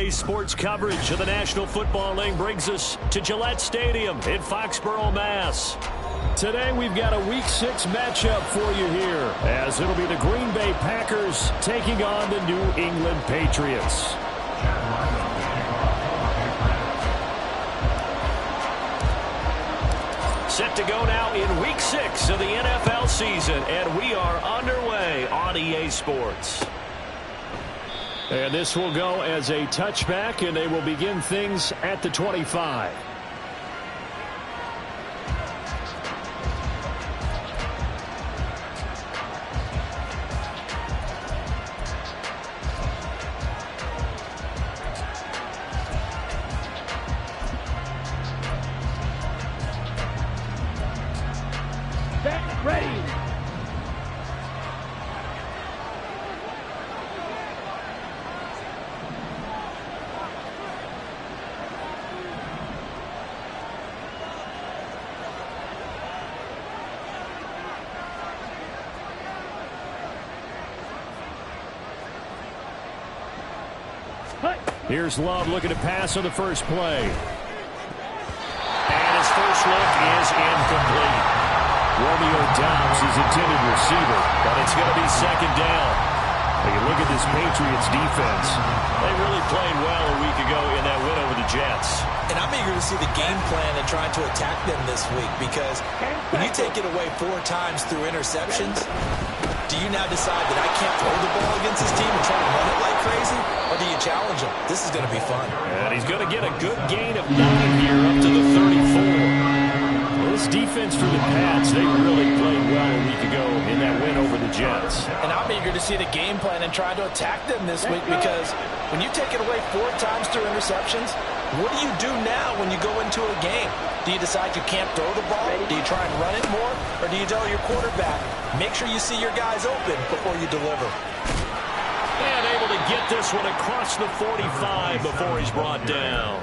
Today's sports coverage of the National Football League brings us to Gillette Stadium in Foxborough, Mass. Today we've got a Week 6 matchup for you here, as it'll be the Green Bay Packers taking on the New England Patriots. Set to go now in Week 6 of the NFL season, and we are underway on EA Sports. And this will go as a touchback, and they will begin things at the 25. Ready. Here's Love looking to pass on the first play. And his first look is incomplete. Romeo Doubs is intended receiver, but it's going to be second down. You look at this Patriots defense. They really played well a week ago in that win over the Jets. And I'm eager to see the game plan and trying to attack them this week, because when you take it away 4 times through interceptions, do you now decide that I can't throw the ball against this team and try to run it like crazy? Or do you challenge them? This is going to be fun. And he's going to get a good gain of 9 here up to the 34. This defense for the Pats, they really played well a week ago in that win over the Jets. And I'm eager to see the game plan and try to attack them this week, because when you take it away 4 times through interceptions, what do you do now when you go into a game? Do you decide you can't throw the ball? Do you try and run it more? Or do you tell your quarterback, make sure you see your guys open before you deliver? And able to get this one across the 45 before he's brought down.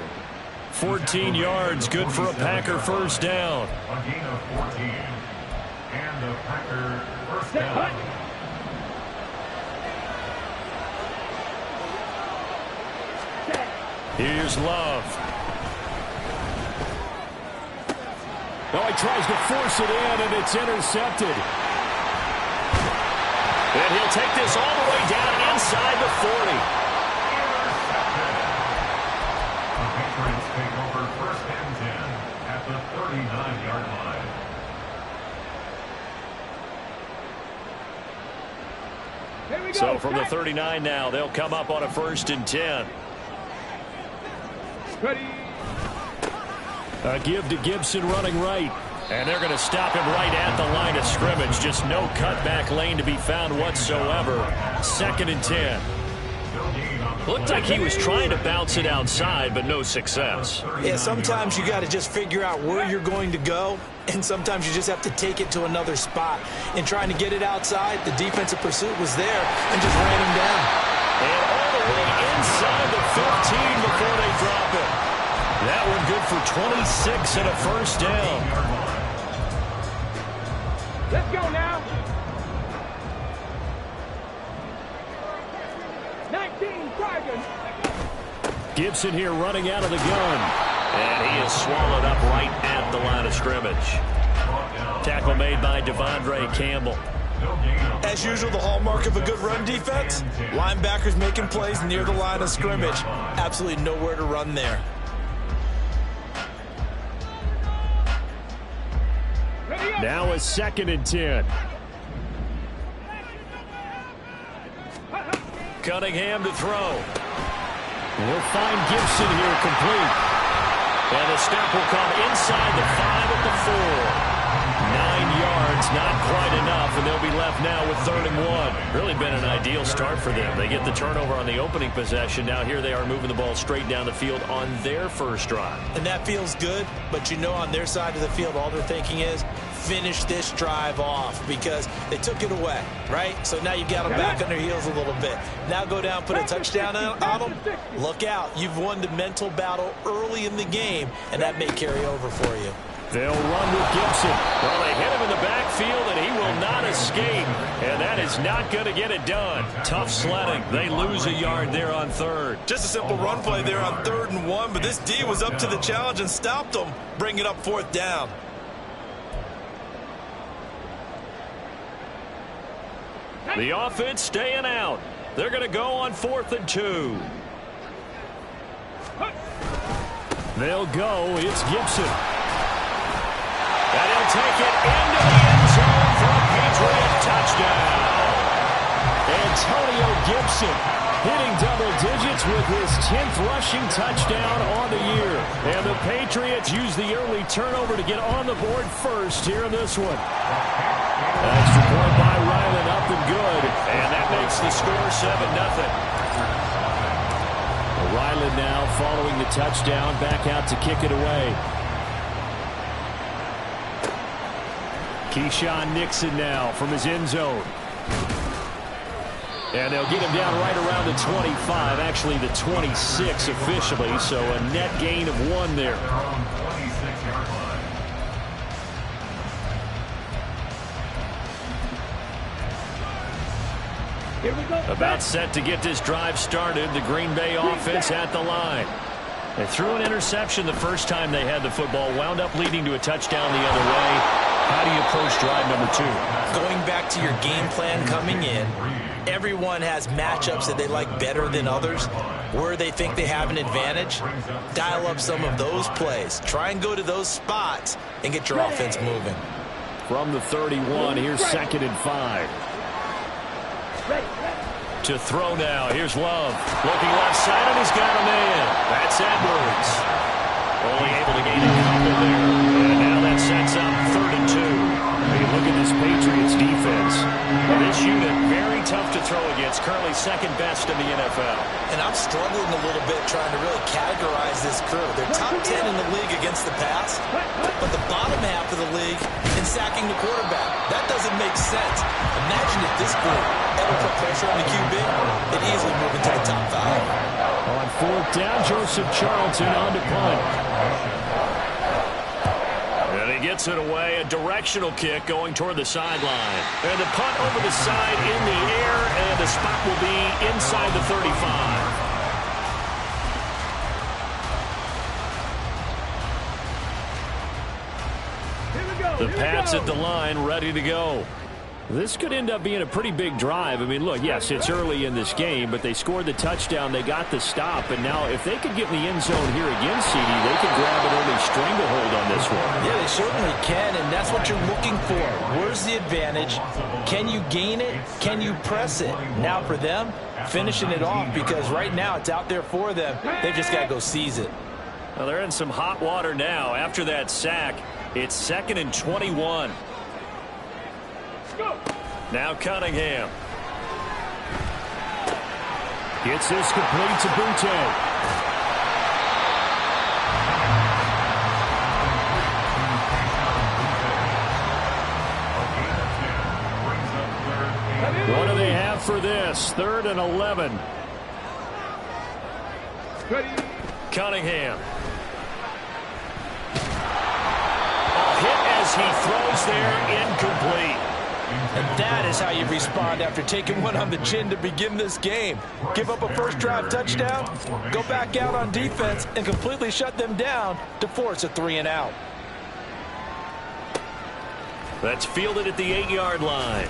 14 yards, good for a Packer first down. A gain of 14. And the Packer first down. Here's Love. Oh, he tries to force it in, and it's intercepted. And he'll take this all the way down inside the 40. The Patriots take over first and 10 at the 39-yard line. So from the 39 now, they'll come up on a first and 10. Ready. A give to Gibson running right. And they're going to stop him right at the line of scrimmage. Just no cutback lane to be found whatsoever. Second and 10. Looked like he was trying to bounce it outside, but no success. Yeah, sometimes you got to just figure out where you're going to go, and sometimes you just have to take it to another spot. In trying to get it outside, the defensive pursuit was there and just ran him down. And all the way inside the 15 before they drop it. That one good for 26 and a first down. Let's go now. 19 Tigers. Gibson here running out of the gun. And he is swallowed up right at the line of scrimmage. Tackle made by Devondre Campbell. As usual, the hallmark of a good run defense, linebackers making plays near the line of scrimmage. Absolutely nowhere to run there. Now a second and 10. Cunningham to throw. We'll find Gibson here complete. And the step will come inside the 5 at the 4. 9 yards, not quite enough, and they'll be left now with 3rd and 1. Really been an ideal start for them. They get the turnover on the opening possession. Now here they are moving the ball straight down the field on their first drive. And that feels good, but you know on their side of the field, all they're thinking is finish this drive off, because they took it away, right? So now you've got them back on their heels a little bit. Now go down, put a touchdown on them. Look out. You've won the mental battle early in the game, and that may carry over for you. They'll run with Gibson. Well, they hit him in the backfield, and he will not escape. And that is not going to get it done. Tough sledding. They lose a yard there on third. Just a simple run play there on 3rd and 1, but this D was up to the challenge and stopped them, bringing up 4th down. The offense staying out. They're going to go on 4th and 2. They'll go. It's Gibson. And he'll take it into the end zone for a Patriot touchdown. Antonio Gibson hitting double digits with his 10th rushing touchdown on the year. And the Patriots use the early turnover to get on the board first here in this one. An extra point by Ryland, up and good. And that makes the score 7-0. Ryland now following the touchdown, back out to kick it away. Keyshawn Nixon now from his end zone. And they'll get him down right around the 25, actually the 26 officially, so a net gain of 1 there. Here we go. About set to get this drive started, the Green Bay offense at the line. They threw an interception the first time they had the football, wound up leading to a touchdown the other way. How do you approach drive number 2? Going back to your game plan coming in, everyone has matchups that they like better than others. Where they think they have an advantage, dial up some of those plays. Try and go to those spots and get your offense moving. From the 31, here's 2nd and 5. To throw now. Here's Love. Looking left side, and he's got a man. That's Edwards. Only able to gain a couple there. And now that sets up 3rd and 2. Hey, look at this Patriots defense. Well, this unit, very tough to throw against. Currently 2nd best in the NFL. And I'm struggling a little bit trying to really categorize this crew. They're top 10 in the league against the pass, but the bottom half of the league in sacking the quarterback. That doesn't make sense. Imagine if this group ever put pressure on the QB, they'd easily move into the top 5. On 4th down, Joseph Charlton on to punt. And he gets it away, a directional kick going toward the sideline. And the punt over the side in the air, and the spot will be inside the 35. The Pats at the line, ready to go. This could end up being a pretty big drive. I mean, look, yes, it's early in this game, but they scored the touchdown, they got the stop, and now if they could get in the end zone here again, CD, they could grab an early stranglehold on this one. Yeah, they certainly can, and that's what you're looking for. Where's the advantage? Can you gain it? Can you press it? Now for them, finishing it off, because right now it's out there for them. They've just got to go seize it. Well, they're in some hot water now. After that sack, it's 2nd and 21. Now Cunningham. Gets this complete to Butte. What do they have for this? 3rd and 11. Cunningham. A hit as he throws there, incomplete. And that is how you respond after taking one on the chin to begin this game. Give up a first drive touchdown, go back out on defense, and completely shut them down to force a 3-and-out. That's fielded at the 8-yard line.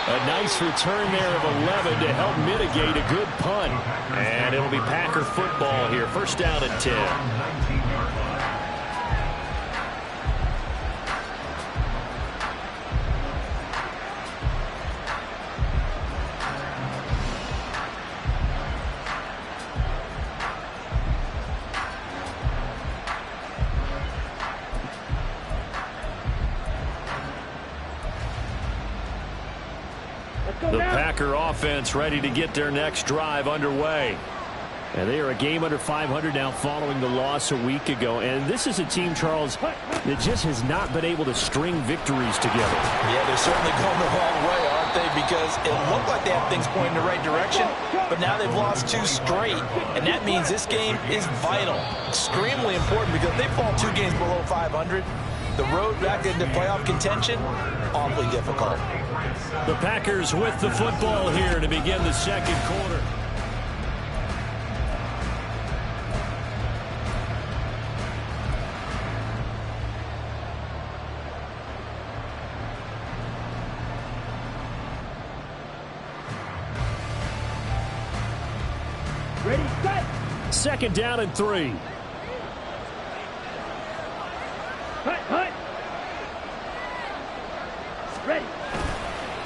A nice return there of 11 to help mitigate a good punt. And it'll be Packer football here. 1st down and 10. The Packer offense ready to get their next drive underway. And they are a game under 500 now following the loss a week ago. And this is a team, Charles, that just has not been able to string victories together. Yeah, they're certainly going the wrong way, aren't they? Because it looked like they had things pointing in the right direction, but now they've lost 2 straight, and that means this game is vital, extremely important, because if they fall 2 games below 500, the road back into playoff contention, awfully difficult. The Packers with the football here to begin the second quarter. Ready, set. Second down and 3. Hut. Ready.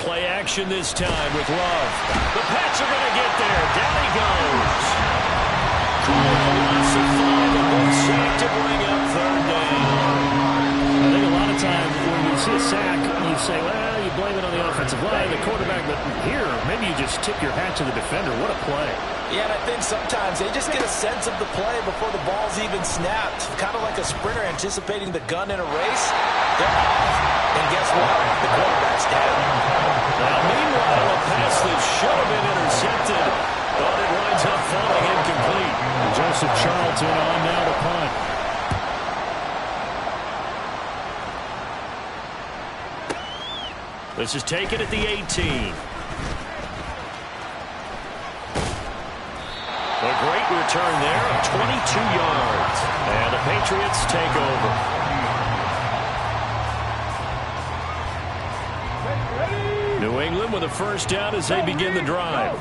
Play action this time with Love. The Pats are going to get there. Down he goes. Loss of 5 and one sack to bring up third down. I think a lot of times when you see a sack, you say, well, you blame it on the offensive line, the quarterback, but here, maybe you just tip your hat to the defender. What a play. Yeah, and I think sometimes they just get a sense of the play before the ball's even snapped. Kind of like a sprinter anticipating the gun in a race. They're off. And guess what? The quarterback's down. Now, meanwhile, a pass that should have been intercepted, but it winds up falling incomplete. And Joseph Charlton on now to punt. This is taken at the 18. A great return there of 22 yards. And the Patriots take over. New England with a first down as they begin the drive.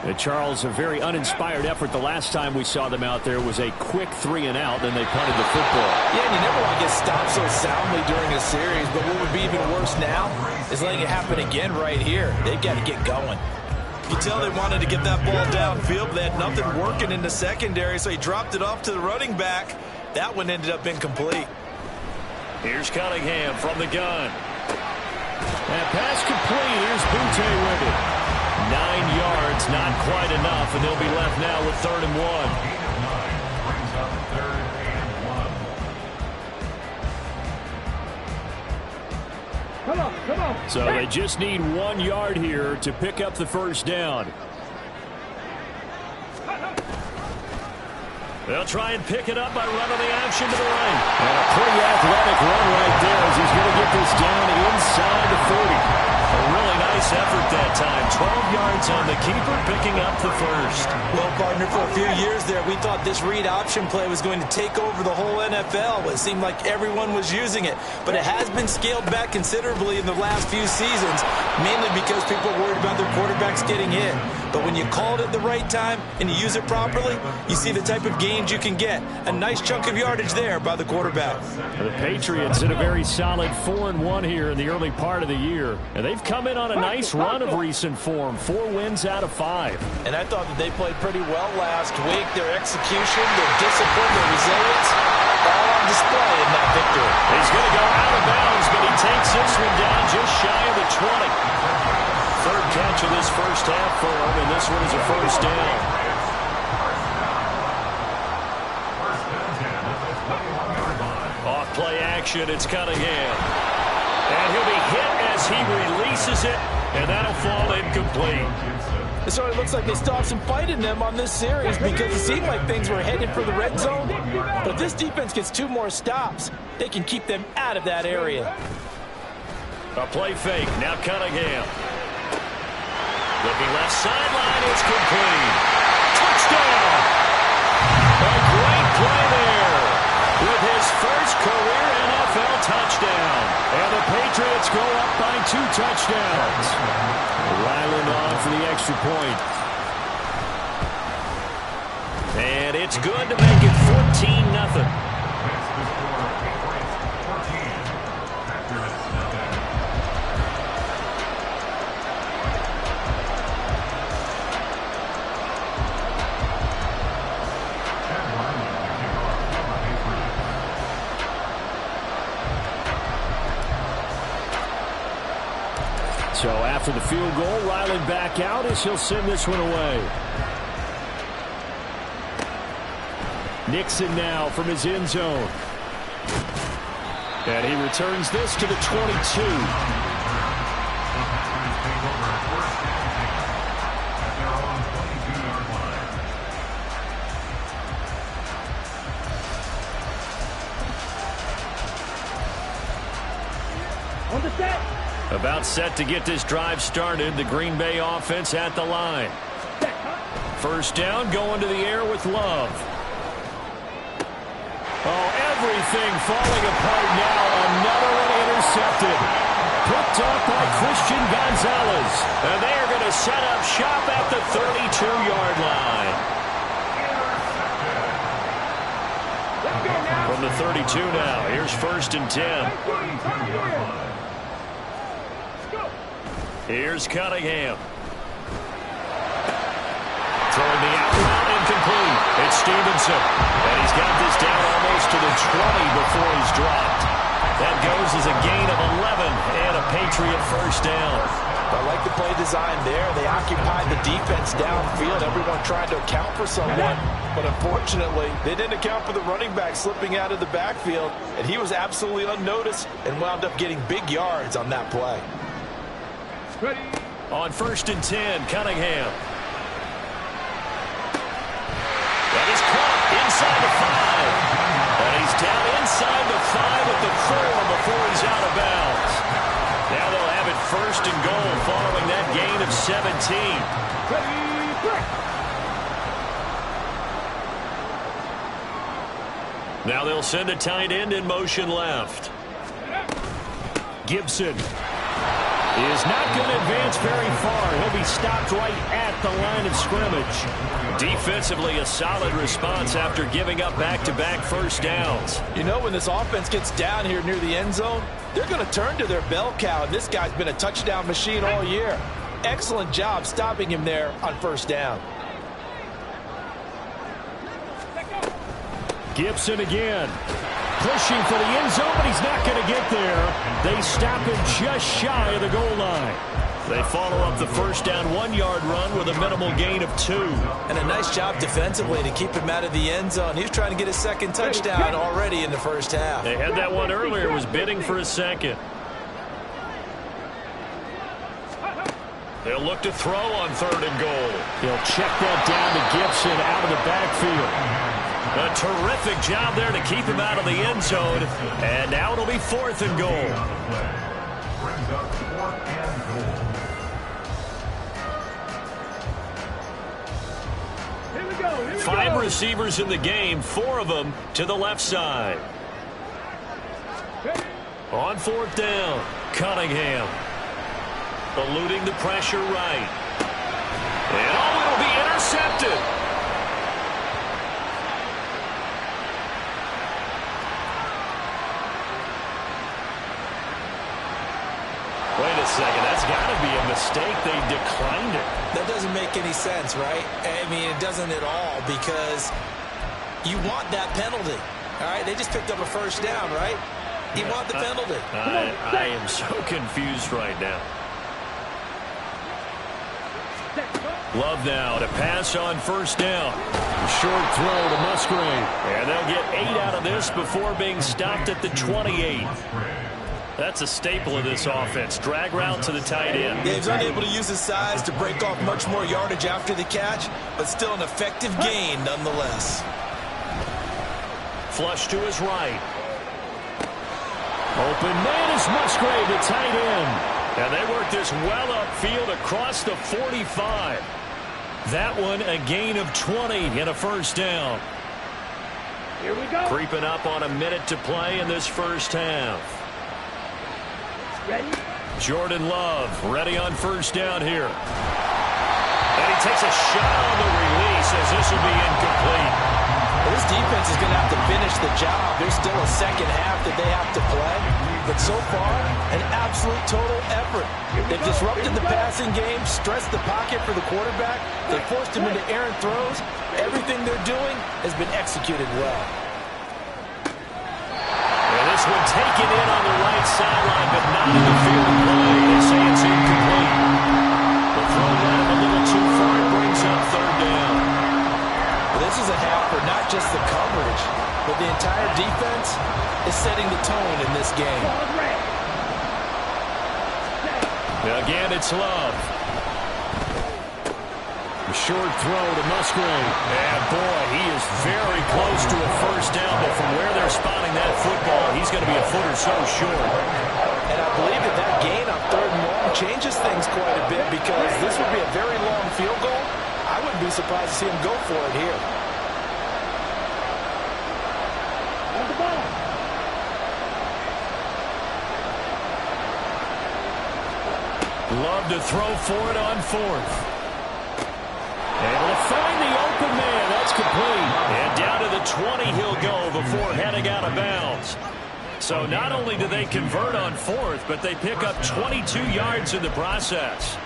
And Charles, a very uninspired effort the last time we saw them out there was a quick 3-and-out, then they punted the football. Yeah, and you never want to get stopped so soundly during a series, but what would be even worse now is letting it happen again right here. They've got to get going. You tell they wanted to get that ball downfield, but they had nothing working in the secondary, so he dropped it off to the running back. That one ended up incomplete. Here's Cunningham from the gun. And pass complete. Here's Butte with it. 9 yards, not quite enough, and they'll be left now with 3rd and 1. Brings up 3rd and 1. Come on. So they just need 1 yard here to pick up the first down. They'll try and pick it up by running the option to the right. And a pretty athletic run right there as he's going to get this down inside the 30. A really nice effort that time. 12 yards on the keeper, picking up the first. Well, partner, for a few years there, we thought this read option play was going to take over the whole NFL. It seemed like everyone was using it. But it has been scaled back considerably in the last few seasons, mainly because people are worried about their quarterbacks getting hit. But when you call it at the right time and you use it properly, you see the type of gains you can get. A nice chunk of yardage there by the quarterback. The Patriots in a very solid 4-1 here in the early part of the year. And they've come in on a nice run of recent form. 4 wins out of 5. And I thought that they played pretty well last week. Their execution, their discipline, their resilience, all on display in that victory. He's going to go out of bounds, but he takes this one down just shy of the 20. Third catch of this first half for him, and this one is a first down. Off play action, it's Cunningham. And he'll be hit as he releases it, and that'll fall incomplete. It sort of looks like they still have some fight in them on this series because it seemed like things were headed for the red zone. But if this defense gets 2 more stops, they can keep them out of that area. A play fake, now Cunningham. Looking left sideline, it's complete. Touchdown! A great play there with his first career NFL touchdown. And the Patriots go up by 2 touchdowns. Ryland on for the extra point. And it's good to make it 14-0. So after the field goal, Ryland back out as he'll send this one away. Nixon now from his end zone. And he returns this to the 22. About set to get this drive started. The Green Bay offense at the line. First down, going to the air with Love. Oh, everything falling apart now. Another one intercepted. Picked up by Christian Gonzalez. And they are going to set up shop at the 32-yard line. From the 32 now, here's 1st and 10. Here's Cunningham. Throwing the out route, incomplete. It's Stevenson. And he's got this down almost to the 20 before he's dropped. That goes as a gain of 11 and a Patriot first down. I like the play design there. They occupied the defense downfield. Everyone tried to account for someone. But unfortunately, they didn't account for the running back slipping out of the backfield. And he was absolutely unnoticed and wound up getting big yards on that play. Ready. On 1st and 10, Cunningham. That is caught inside the 5. And he's down inside the 5 at the 4 before he's out of bounds. Now they'll have it 1st and goal following that gain of 17. Ready, break. Now they'll send a tight end in motion left. Gibson is not going to advance very far. He'll be stopped right at the line of scrimmage. Defensively, a solid response after giving up back-to-back first downs. You know, when this offense gets down here near the end zone, they're going to turn to their bell cow, and this guy's been a touchdown machine all year. Excellent job stopping him there on 1st down. Gibson again. Pushing for the end zone, but he's not going to get there. They stop him just shy of the goal line. They follow up the first down 1-yard run with a minimal gain of 2. And a nice job defensively to keep him out of the end zone. He was trying to get his second touchdown already in the first half. They had that one earlier, was bidding for a second. They'll look to throw on 3rd and goal. He'll check that down to Gibson out of the backfield. A terrific job there to keep him out of the end zone. And now it'll be 4th and goal. Brings up 4th and goal. Here we go. Here we 5 go. receivers in the game, 4 of them to the left side. Ready. On 4th down, Cunningham. Eluding the pressure right. And it'll be intercepted. Wait a second, that's got to be a mistake. They declined it. That doesn't make any sense, right? I mean, it doesn't at all, because you want that penalty. All right, they just picked up a first down, right? You want the penalty. I am so confused right now. Love now to pass on 1st down. Short throw to Musgrave. And they'll get 8 out of this before being stopped at the 28. That's a staple of this offense. Drag route to the tight end. Yeah, he's unable to use his size to break off much more yardage after the catch, but still an effective gain nonetheless. Flush to his right. Open man is Musgrave, the tight end. And they work this well upfield across the 45. That one a gain of 20 and a first down. Here we go. Creeping up on a minute to play in this first half. Ready. Jordan Love ready on 1st down here. And he takes a shot on the release as this will be incomplete. Well, this defense is going to have to finish the job. There's still a second half that they have to play. But so far, an absolute total effort. They've disrupted the passing game, stressed the pocket for the quarterback. They forced him into errant throws. Everything they're doing has been executed well. And this one taken in on the right sideline, but not in the field of play. They say it's incomplete. The throw ran a little too far. It brings up 3rd down. Well, this is a half for not just the coverage, but the entire defense is setting the tone in this game. Ball ready. Again, it's Love. Short throw to Musgrave. And boy, he is very close to a first down, but from where they're spotting that football, he's going to be a foot or so short. And I believe that gain on 3rd and long changes things quite a bit because this would be a very long field goal. I wouldn't be surprised to see him go for it here. On the ball. Love to throw for it on 4th. Able to find the open man. That's complete. And down to the 20 he'll go before heading out of bounds. So not only do they convert on 4th, but they pick up 22 yards in the process.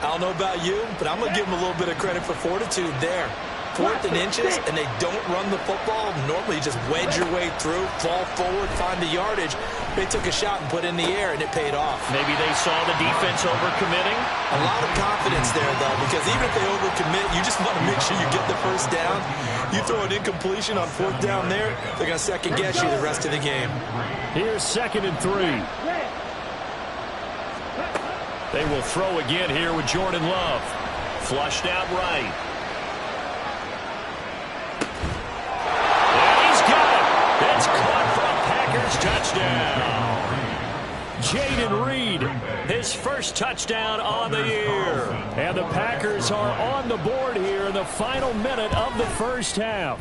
I don't know about you, but I'm going to give them a little bit of credit for fortitude there. 4th and inches, and they don't run the football. Normally you just wedge your way through, fall forward, find the yardage. They took a shot and put it in the air, and it paid off. Maybe they saw the defense overcommitting. A lot of confidence there, though, because even if they overcommit, you just want to make sure you get the first down. You throw an incompletion on 4th down there, they're going to second-guess you the rest of the game. Here's 2nd and 3. They will throw again here with Jordan Love. Flushed out right. And he's got it. That's caught for a Packers touchdown. Jayden Reed, his first touchdown on the year. And the Packers are on the board here in the final minute of the first half.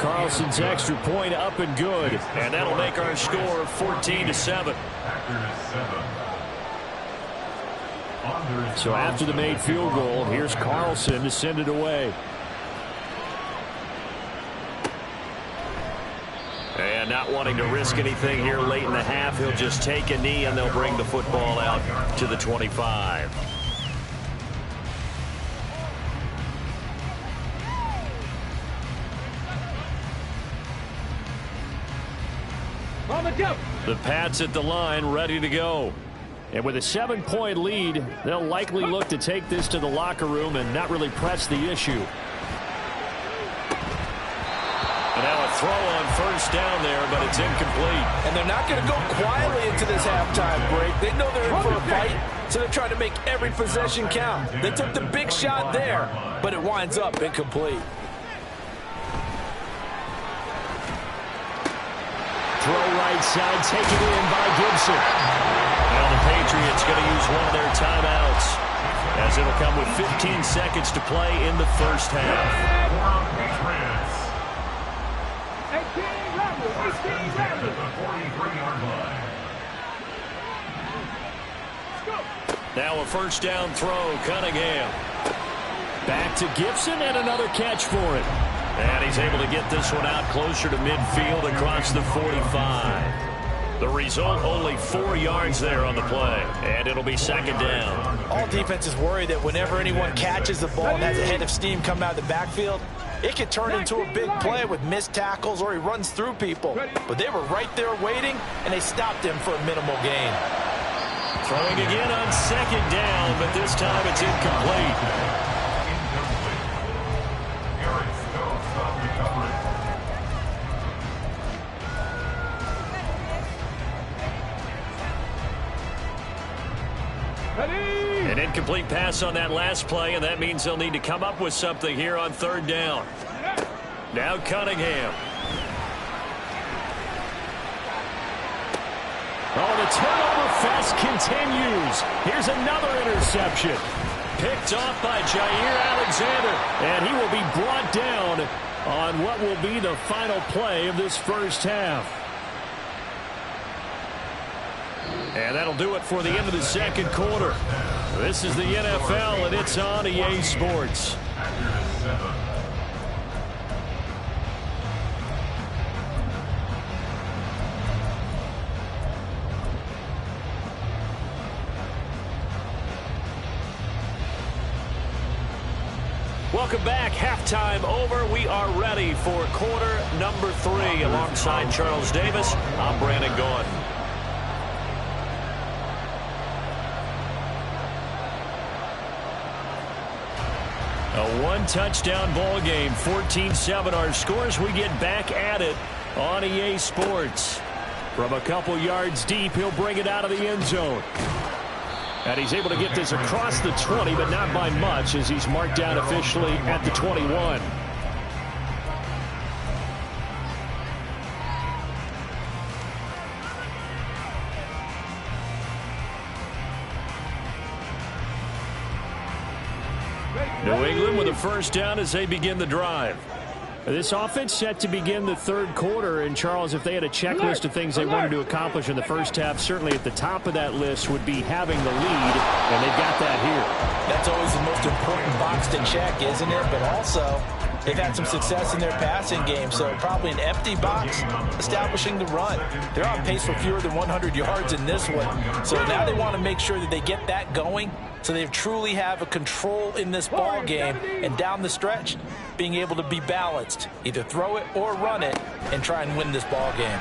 Carlson's extra point up and good. And that'll make our score 14-7. So after the made field goal, here's Carlson to send it away. And not wanting to risk anything here late in the half, he'll just take a knee and they'll bring the football out to the 25. On the jump. The Pats at the line ready to go. And with a 7-point lead, they'll likely look to take this to the locker room and not really press the issue. And now a throw on 1st down there, but it's incomplete. And they're not going to go quietly into this halftime break. They know they're in for a fight, so they're trying to make every possession count. They took the big shot there, but it winds up incomplete. Throw right side, taken in by Gibson. Now the Patriots going to use one of their timeouts, as it'll come with 15 seconds to play in the first half. 18 Rambles. Now a 1st down throw, Cunningham. Back to Gibson and another catch for it. And he's able to get this one out closer to midfield across the 45. The result, only 4 yards there on the play. And it'll be 2nd down. All defenses worry that whenever anyone catches the ball and has a head of steam coming out of the backfield, it could turn into a big play with missed tackles or he runs through people. But they were right there waiting, and they stopped him for a minimal gain. Throwing again on 2nd down, but this time it's incomplete. An incomplete pass on that last play, and that means they'll need to come up with something here on 3rd down. Now Cunningham. Oh, the turnover fest continues. Here's another interception. Picked off by Jair Alexander, and he will be brought down on what will be the final play of this first half. And that'll do it for the end of the 2nd quarter. This is the NFL, and it's on EA Sports. Welcome back. Halftime over. We are ready for quarter number 3. Alongside Charles Davis, I'm Brandon Gordon. A one-touchdown ball game, 14-7 our scores. We get back at it on EA Sports. From a couple yards deep, he'll bring it out of the end zone. And he's able to get this across the 20, but not by much, as he's marked down officially at the 21. New England with a first down as they begin the drive. This offense set to begin the third quarter. And, Charles, if they had a checklist of things they wanted to accomplish in the first half, certainly at the top of that list would be having the lead, and they've got that here. That's always the most important box to check, isn't it? But also, they've had some success in their passing game, so probably an empty box establishing the run. They're on pace for fewer than 100 yards in this one. So now they want to make sure that they get that going so they truly have a control in this ball game, and down the stretch, being able to be balanced. Either throw it or run it and try and win this ball game.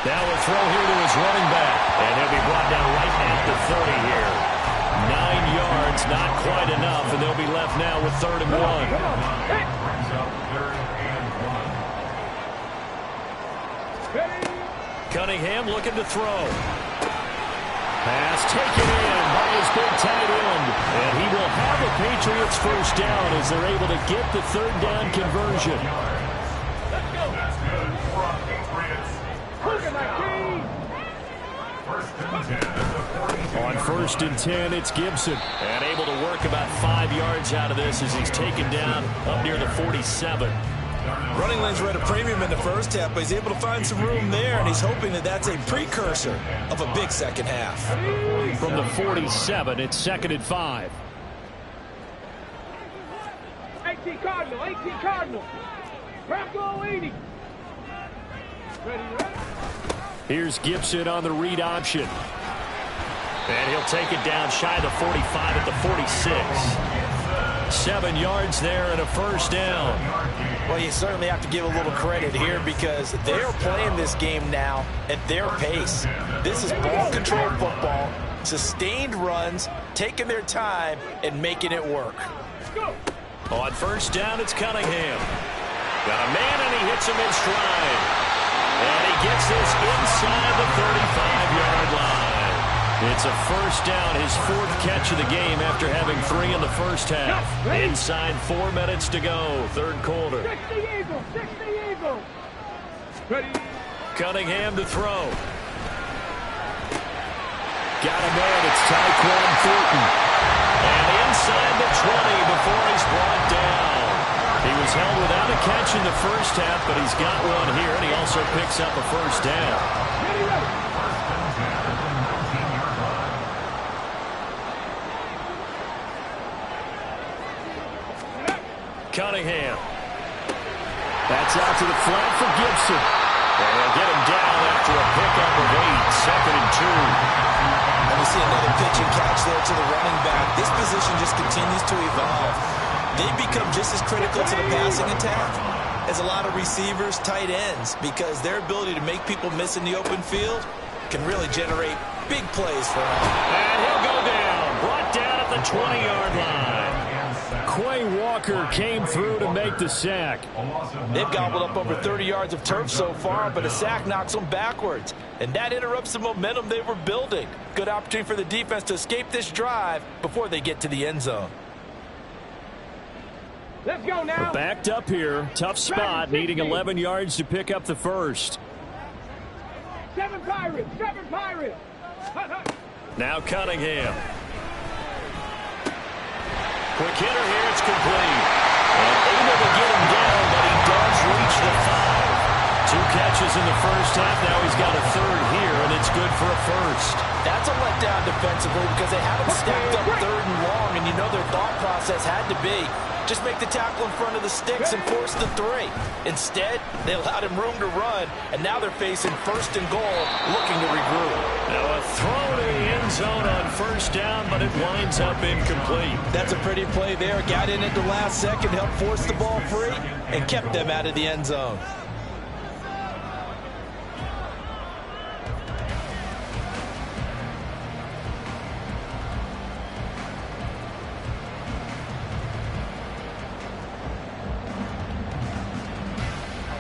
Now a throw here to his running back, and he'll be brought down right at the 30 here. 9 yards, not quite enough, and they'll be left now with 3rd and 1. Cunningham looking to throw. Pass taken in by his big tight end. And he will have a Patriots first down as they're able to get the 3rd down conversion. That's good for Patriots. On 1st and 10, it's Gibson. And able to work about 5 yards out of this as he's taken down up near the 47. Running lanes were at a premium in the first half, but he's able to find some room there, and he's hoping that that's a precursor of a big second half. From the 47, it's 2nd and 5. 18 Cardinal, 18 Cardinal. Bronco 80. Ready? Here's Gibson on the read option. And he'll take it down shy of the 45 at the 46. 7 yards there and a first down. Well, you certainly have to give a little credit here because they're playing this game now at their pace. This is ball control football, sustained runs, taking their time, and making it work. On first down, it's Cunningham. Got a man, and he hits him in stride. And he gets this inside the 35-yard line. It's a first down, his 4th catch of the game after having 3 in the first half. Inside 4 minutes to go, 3rd quarter. 60 Eagles, 60 Eagles. Ready? Cunningham to throw. Got a man, it's Tyquan Thornton. And inside the 20 before he's brought down. He was held without a catch in the first half, but he's got one here, and he also picks up a first down. Ready, ready. Cunningham. That's out to the flat for Gibson. And they'll get him down after a pickup of 8, 2nd and 2. And we see another pitch and catch there to the running back. This position just continues to evolve. They become just as critical to the passing attack as a lot of receivers, tight ends, because their ability to make people miss in the open field can really generate big plays for them. And he'll go down, brought down at the 20-yard line. Quay Walker came through to make the sack. They've gobbled up over 30 yards of turf so far, but a sack knocks them backwards. And that interrupts the momentum they were building. Good opportunity for the defense to escape this drive before they get to the end zone. Let's go now. We're backed up here. Tough spot, needing 11 yards to pick up the first. 7 Pirates, 7 Pirates. Now Cunningham. Quick hitter here, it's complete. And able to get him down, but he does reach the 5. 2 catches in the first half. Now he's got a 3rd here, and it's good for a first. That's a letdown defensively because they had him stacked up 3rd and long, and you know their thought process had to be just make the tackle in front of the sticks and force the 3. Instead, they allowed him room to run, and now they're facing 1st and goal, looking to regroup. Now a throw to the end zone on first down, but it winds up incomplete. That's a pretty play there. Got in at the last second, helped force the ball free, and kept them out of the end zone.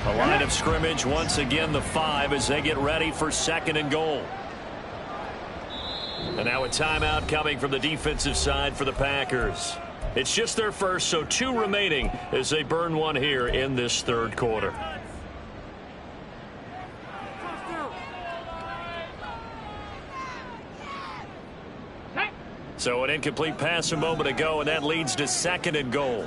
The line of scrimmage, once again, the 5 as they get ready for 2nd and goal. And now a timeout coming from the defensive side for the Packers. It's just their first, so 2 remaining as they burn one here in this 3rd quarter. So an incomplete pass a moment ago, and that leads to 2nd and goal.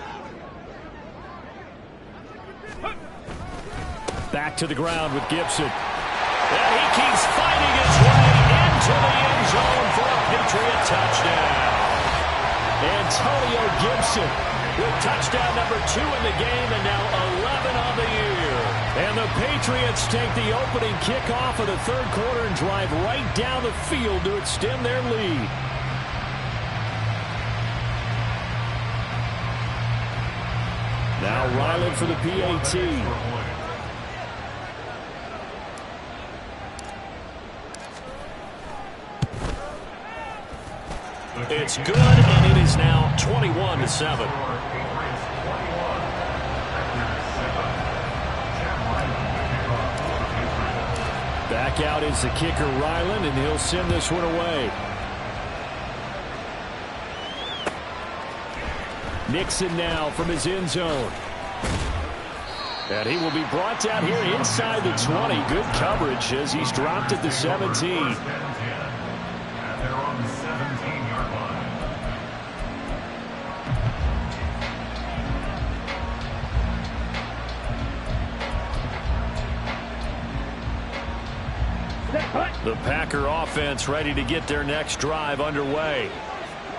Back to the ground with Gibson. And he keeps fighting his way into the end zone for a Patriot touchdown. Antonio Gibson with touchdown number 2 in the game and now 11 on the year. And the Patriots take the opening kickoff of the 3rd quarter and drive right down the field to extend their lead. Now Ryland for the PAT. It's good, and it is now 21-7. Back out is the kicker, Ryland, and he'll send this one away. Nixon now from his end zone. And he will be brought down here inside the 20. Good coverage as he's dropped at the 17. The Packer offense ready to get their next drive underway.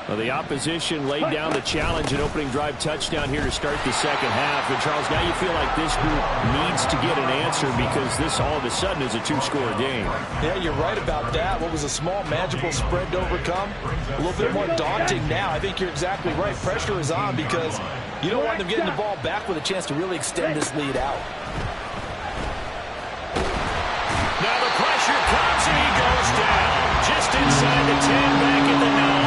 Well, the opposition laid down the challenge and opening drive touchdown here to start the 2nd half. And, Charles, now you feel like this group needs to get an answer because this all of a sudden is a 2-score game. Yeah, you're right about that. What was a small, manageable spread to overcome? A little bit more daunting now. I think you're exactly right. Pressure is on because you don't want them getting the ball back with a chance to really extend this lead out. Now the pressure comes and he goes down. Just inside the 10, back at the 9.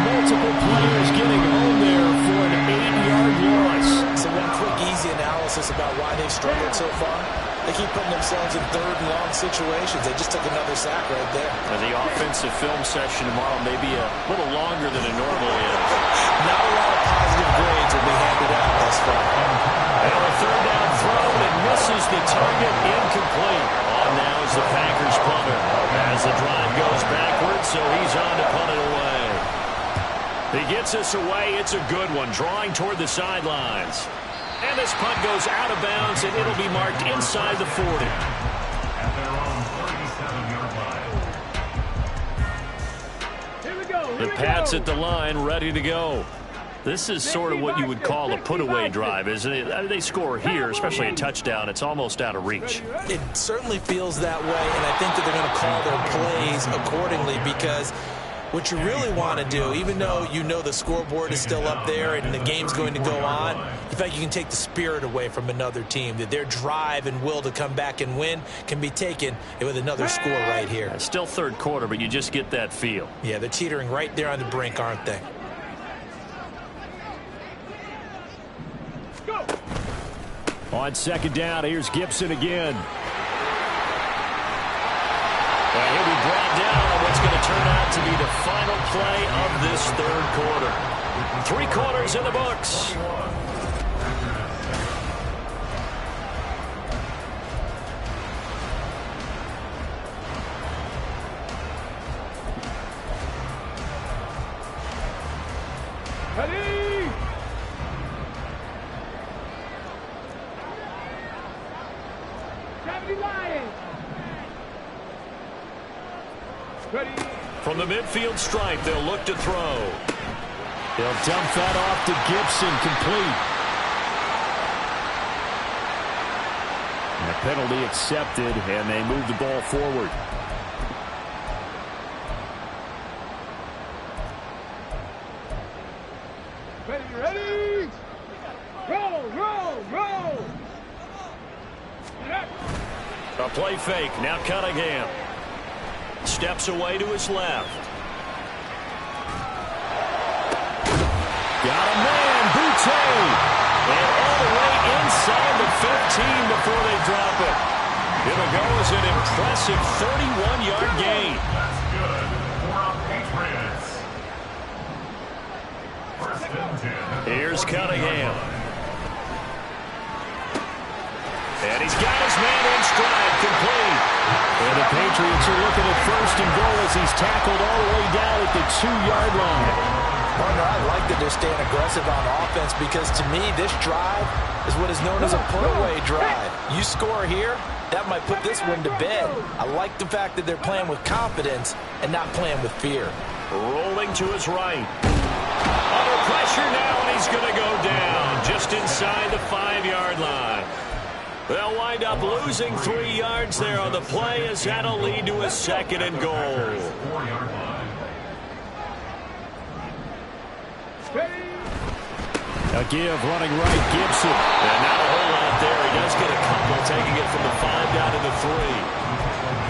Multiple players getting home there for an 8-yard loss. So one quick, easy analysis about why they've struggled so far. They keep putting themselves in 3rd and long situations. They just took another sack right there. The offensive film session tomorrow may be a little longer than it normally is. Not a lot of positive grades will be handed out thus far. And a 3rd down throw and misses the target, incomplete. On now is the Packers punter. As the drive goes backwards, so he's on to punt it away. He gets us away. It's a good one, drawing toward the sidelines. And this punt goes out of bounds, and it'll be marked inside the 40. At their own 37-yard line. Here we go. The Pats at the line, ready to go. This is sort of what you would call a put-away drive, isn't it? They score here, especially a touchdown. It's almost out of reach. It certainly feels that way, and I think that they're going to call their plays accordingly because what you really want to do, even though you know the scoreboard is still up there and the game's going to go on, in fact, you can take the spirit away from another team, that their drive and will to come back and win can be taken with another score right here. Still 3rd quarter, but you just get that feel. Yeah, they're teetering right there on the brink, aren't they? On 2nd down, here's Gibson again. Well, he'll be brought down on what's going to turn out to be the final play of this 3rd quarter. 3 quarters in the books. Ready? Ready? From the midfield stripe, they'll look to throw. They'll dump that off to Gibson, complete. And the penalty accepted, and they move the ball forward. Ready? Roll! A play fake, now Cunningham. Steps away to his left. Got a man, Boutte. And all the way inside the 15 before they drop it. It'll go as an impressive 31-yard gain. That's good for our Patriots. 1st and 10. Here's Cunningham. And he's got his man in stride. complete. And the Patriots are looking at first and goal as he's tackled all the way down at the 2-yard line. Partner, I like that they're staying aggressive on offense because to me, this drive is what is known as a put-away drive. You score here, that might put this one to bed. I like the fact that they're playing with confidence and not playing with fear. Rolling to his right. Under pressure now, and he's going to go down just inside the 5-yard line. They'll wind up losing 3 yards there on the play as that'll lead to a 2nd and goal. A give running right, Gibson. And not a whole lot there. He does get a couple, taking it from the 5 down to the 3.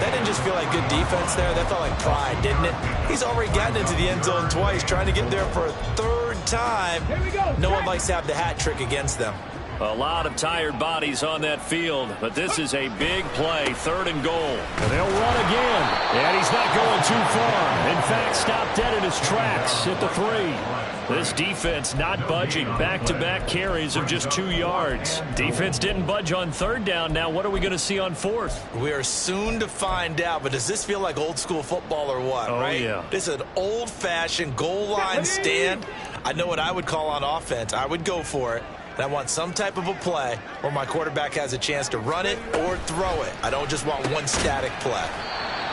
That didn't just feel like good defense there. That felt like pride, didn't it? He's already gotten into the end zone twice, trying to get there for a 3rd time. No one likes to have the hat trick against them. A lot of tired bodies on that field, but this is a big play, 3rd and goal. And they'll run again, and he's not going too far. In fact, stopped dead in his tracks at the 3. This defense not budging. Back-to-back carries of just 2 yards. Defense didn't budge on 3rd down. Now what are we going to see on 4th? We are soon to find out, but does this feel like old school football or what, right? Yeah. This is an old-fashioned goal line stand. I know what I would call on offense. I would go for it. And I want some type of a play where my quarterback has a chance to run it or throw it. I don't just want one static play.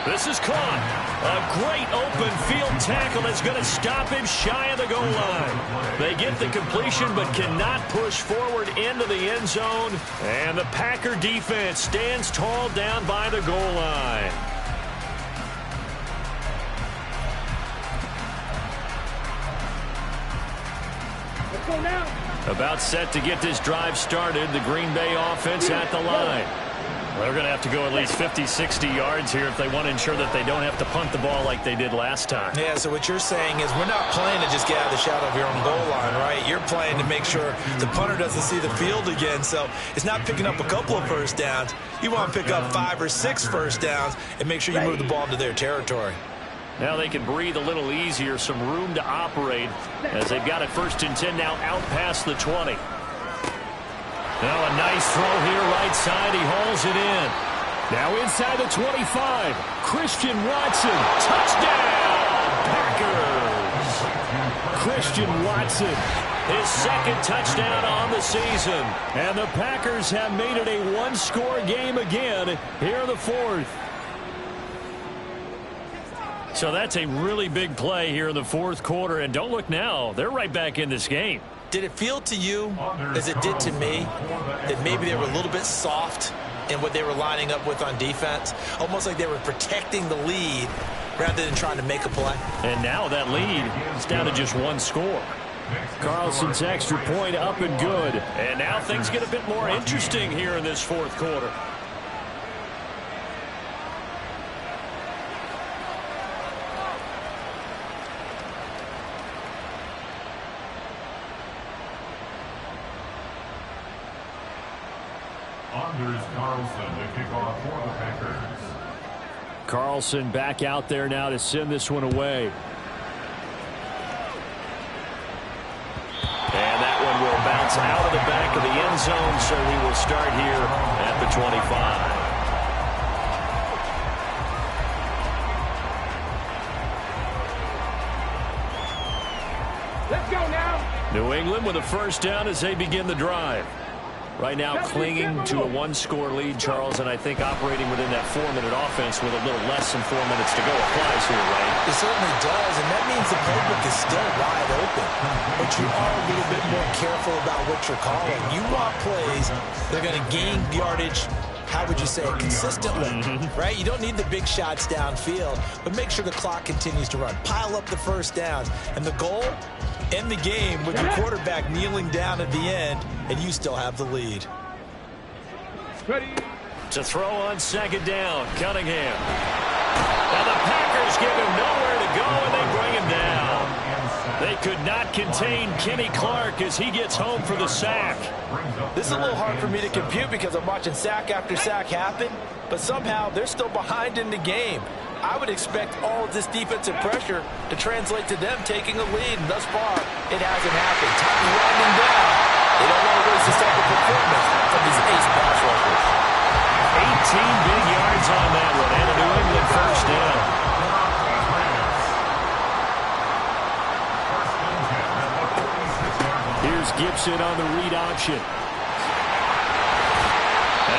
This is caught. A great open field tackle that's going to stop him shy of the goal line. They get the completion but cannot push forward into the end zone. And the Packer defense stands tall down by the goal line. Let's go now. About set to get this drive started. The Green Bay offense at the line. They're going to have to go at least 50, 60 yards here if they want to ensure that they don't have to punt the ball like they did last time. Yeah, so what you're saying is we're not playing to just get out of the shadow of your own goal line, right? You're playing to make sure the punter doesn't see the field again. So it's not picking up a couple of first downs. You want to pick up 5 or 6 first downs and make sure you move the ball into their territory. Now they can breathe a little easier, some room to operate as they've got it 1st and 10 now out past the 20. Now a nice throw here right side. He hauls it in. Now inside the 25. Christian Watson. Touchdown, Packers. Christian Watson. His 2nd touchdown on the season. And the Packers have made it a 1-score game again here in the 4th. So that's a really big play here in the 4th quarter. And don't look now. They're right back in this game. Did it feel to you, as it did to me, that maybe they were a little bit soft in what they were lining up with on defense? Almost like they were protecting the lead rather than trying to make a play. And now that lead is down to just 1 score. Carlson's extra point up and good. And now things get a bit more interesting here in this 4th quarter. Carlson to kick off for the Packers. Carlson back out there now to send this one away. And that one will bounce out of the back of the end zone, so we will start here at the 25. Let's go now. New England with a 1st down as they begin the drive. Right now clinging to a 1-score lead, Charles, and I think operating within that 4-minute offense with a little less than 4 minutes to go applies here, right? It certainly does, and that means the playbook is still wide open. But you are a little bit more careful about what you're calling. You want plays that are going to gain yardage, how would you say it, consistently, right? You don't need the big shots downfield, but make sure the clock continues to run. Pile up the first downs, and the goal, end the game with your quarterback kneeling down at the end, and you still have the lead. Ready. To throw on 2nd down, Cunningham. And the Packers give him nowhere to go, and they bring him down. They could not contain Kenny Clark as he gets home for the sack. This is a little hard for me to compute because I'm watching sack after sack happen, but somehow they're still behind in the game. I would expect all of this defensive pressure to translate to them taking a lead, and thus far, it hasn't happened. Time winding down. They don't want to waste this type of performance from these ace pass rushers. 18 big Gibson on the read option. And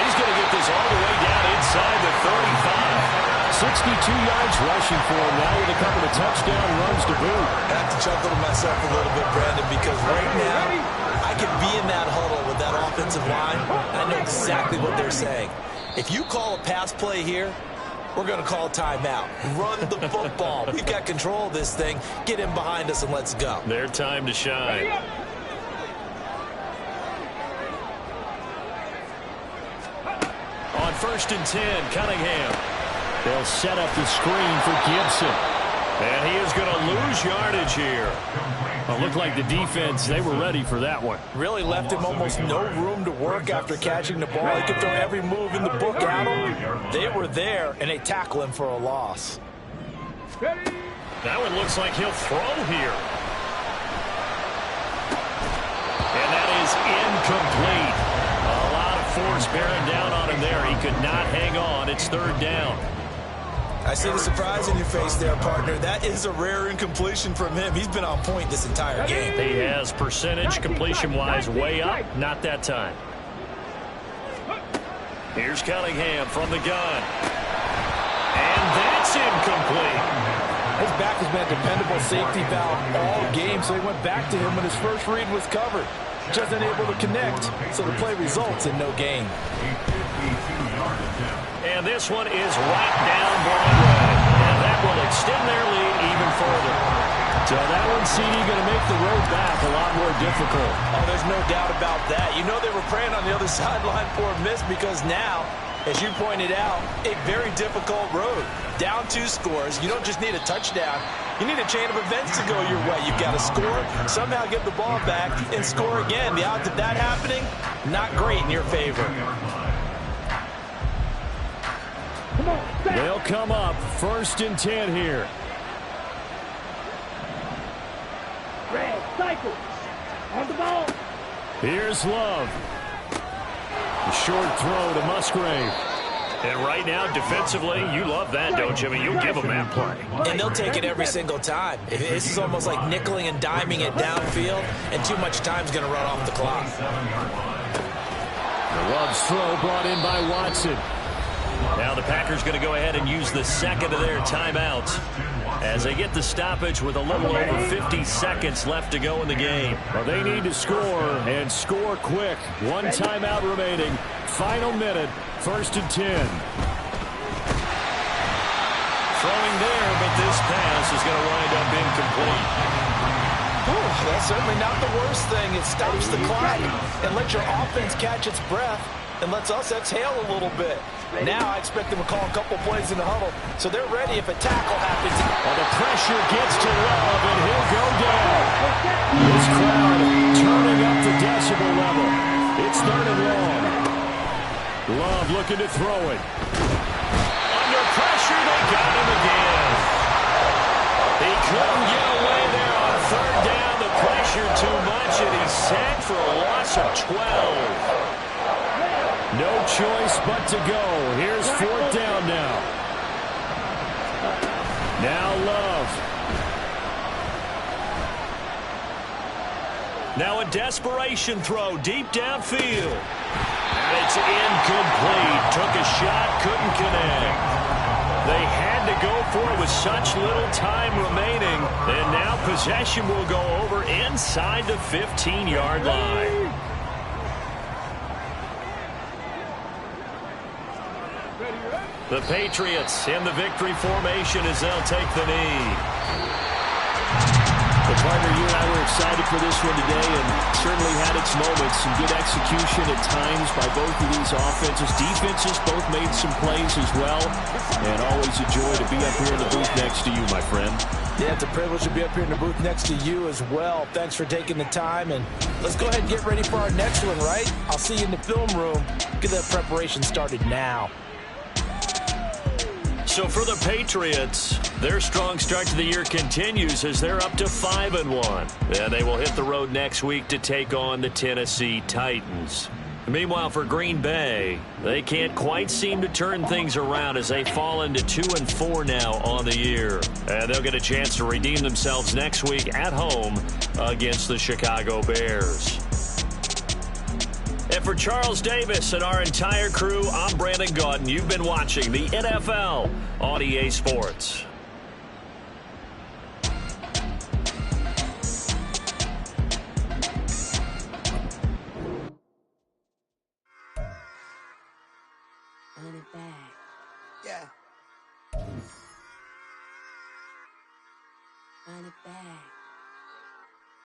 he's going to get this all the way down inside the 35. 62 yards rushing for him now with a couple of touchdown runs to boot. I have to chuckle to myself a little bit, Brandon, because right now I could be in that huddle with that offensive line. I know exactly what they're saying. If you call a pass play here, we're going to call a timeout. Run the football. We've got control of this thing. Get in behind us and let's go. Their time to shine. On 1st and 10, Cunningham. They'll set up the screen for Gibson. And he is going to lose yardage here. Well, looked like the defense, they were ready for that one. Really left him almost no room to work after catching the ball. He could throw every move in the book at him. They were there, and they tackle him for a loss. That one looks like he'll throw here. And that is incomplete. A lot of force bearing down on him there. He could not hang on. It's 3rd down. I see the surprise in your face there, partner. That is a rare incompletion from him. He's been on point this entire game. He has percentage completion-wise way up. Not that time. Here's Cunningham from the gun. And that's incomplete. His back has been a dependable safety valve all game, so he went back to him when his first read was covered. Just unable to connect, so the play results in no gain. And this one is right down Broadway. And that will extend their lead even further. So that one, CD, going to make the road back a lot more difficult. Oh, there's no doubt about that. You know they were praying on the other sideline for a miss because now, as you pointed out, a very difficult road. Down 2 scores. You don't just need a touchdown. You need a chain of events to go your way. You've got to score, somehow get the ball back, and score again. The odds of that happening, not great in your favor. They'll come up 1st and 10 here. Red, cycle. On the ball. Here's Love. A short throw to Musgrave. And right now, defensively, you love that, don't you? I mean, you'll give them that play. And they'll take it every single time. This is almost like nickeling and diming it downfield, and too much time's going to run off the clock. Love's throw brought in by Watson. Now the Packers going to go ahead and use the second of their timeouts as they get the stoppage with a little over 50 seconds left to go in the game. Well, they need to score, and score quick. 1 timeout remaining. Final minute, 1st and 10. Throwing there, but this pass is going to wind up incomplete. That's certainly not the worst thing. It stops the clock and lets your offense catch its breath and lets us exhale a little bit. Now I expect them to call a couple plays in the huddle, so they're ready if a tackle happens. Well, the pressure gets to Love, and he'll go down. This crowd turning up the decibel level. It's 3rd and long. Love looking to throw it. Under pressure, they got him again. He couldn't get away there on 3rd down. The pressure too much, and he's sacked for a loss of 12. No choice but to go. Here's 4th down now. Now Love. Now a desperation throw deep downfield. And it's incomplete. Took a shot, couldn't connect. They had to go for it with such little time remaining. And now possession will go over inside the 15-yard line. The Patriots in the victory formation as they'll take the knee. Well, partner, you and I were excited for this one today and certainly had its moments. Some good execution at times by both of these offenses. Defenses both made some plays as well. And always a joy to be up here in the booth next to you, my friend. Yeah, it's a privilege to be up here in the booth next to you as well. Thanks for taking the time. And let's go ahead and get ready for our next one, right? I'll see you in the film room. Get that preparation started now. So for the Patriots, their strong start to the year continues as they're up to 5-1. And they will hit the road next week to take on the Tennessee Titans. Meanwhile, for Green Bay, they can't quite seem to turn things around as they fall into 2-4 now on the year. And they'll get a chance to redeem themselves next week at home against the Chicago Bears. And for Charles Davis and our entire crew, I'm Brandon Gaudin. You've been watching the NFL on EA Sports. Run it back. Yeah. Run it back.